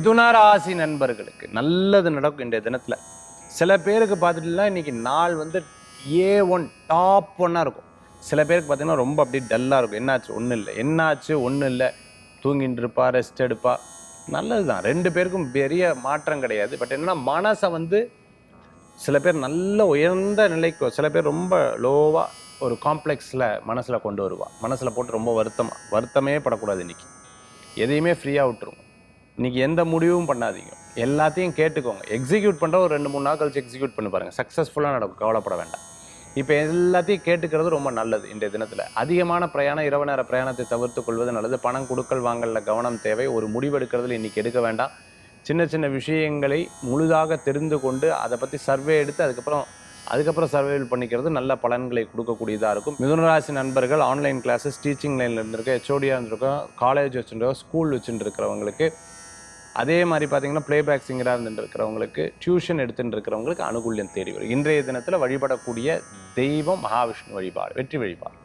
மிதுன ராசி நண்பர்களுக்கு நல்லது நடக்கும் இன்றைய தினத்தில். சில பேருக்கு பார்த்துட்டுலாம் இன்றைக்கி நாள் வந்து A1 டாப் 1 இருக்கும். சில பேருக்கு பார்த்தீங்கன்னா ரொம்ப அப்படி டல்லாக இருக்கும். என்னாச்சு ஒன்றும் இல்லை, என்னாச்சு ஒன்றும் இல்லை, தூங்கிட்டு இருப்பா, ரெஸ்ட் எடுப்பா. நல்லது தான், 2 பேருக்கும் பெரிய மாற்றம் கிடையாது. பட் என்னன்னா மனசை வந்து சில பேர் நல்ல உயர்ந்த நிலைக்கு, சில பேர் ரொம்ப லோவாக ஒரு காம்ப்ளெக்ஸில் மனசில் கொண்டு வருவா. மனசில் போட்டு ரொம்ப வருத்தமே படக்கூடாது. இன்றைக்கி எதையுமே ஃப்ரீயாக விட்டுருங்க. இன்றைக்கி எந்த முடிவும் பண்ணாதீங்க, எல்லாத்தையும் கேட்டுக்கோங்க. எக்ஸிக்யூட் பண்ணுற ஒரு 2-3 நாள் கழிச்சு எக்ஸிக்யூட் பண்ணி பாருங்கள், சக்ஸஸ்ஃபுல்லாக நடக்கும், கவலைப்பட வேண்டாம். இப்போ எல்லாத்தையும் கேட்டுக்கிறது ரொம்ப நல்லது. இன்றைய தினத்தில் அதிகமான பிரயாணம், இரவு நேர பிரயாணத்தை தவிர்த்து கொள்வது நல்லது. பணம் கொடுக்கல் வாங்கலில் கவனம் தேவை. ஒரு முடிவெடுக்கிறதுல இன்றைக்கி எடுக்க வேண்டாம். சின்ன சின்ன விஷயங்களை முழுதாக தெரிந்து கொண்டு அதை பற்றி சர்வே எடுத்து அதுக்கப்புறம் சர்வேல் பண்ணிக்கிறது நல்ல பலன்களை கொடுக்கக்கூடியதாக இருக்கும். மிதுனராசி நண்பர்கள் ஆன்லைன் கிளாஸஸ், டீச்சிங் லைனில் இருந்திருக்கோம், ஹெச்ஓடியாக இருந்திருக்கோம், காலேஜ் வச்சுருக்கோம், ஸ்கூல் வச்சுட்டு இருக்கிறவங்களுக்கு, அதே மாதிரி பார்த்தீங்கன்னா ப்ளேபேக் சிங்கராக இருந்துட்டு இருக்கிறவங்களுக்கு, டியூஷன் எடுத்துகிட்டு இருக்கிறவங்களுக்கு அனுகூல்யம் தேடி வரும். இன்றைய தினத்தில் வழிபடக்கூடிய தெய்வம் மகாவிஷ்ணு வழிபாடு, வெற்றி வழிபாடு.